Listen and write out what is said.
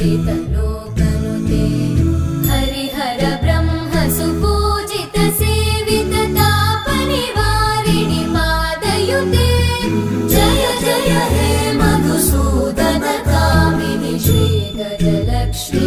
लोकनुते हरिहर ब्रह्म सुपूजित सेवित तापनिवारिणि पादयुते जय जय हे मधुसूदन कामिनि श्री गजलक्ष्मी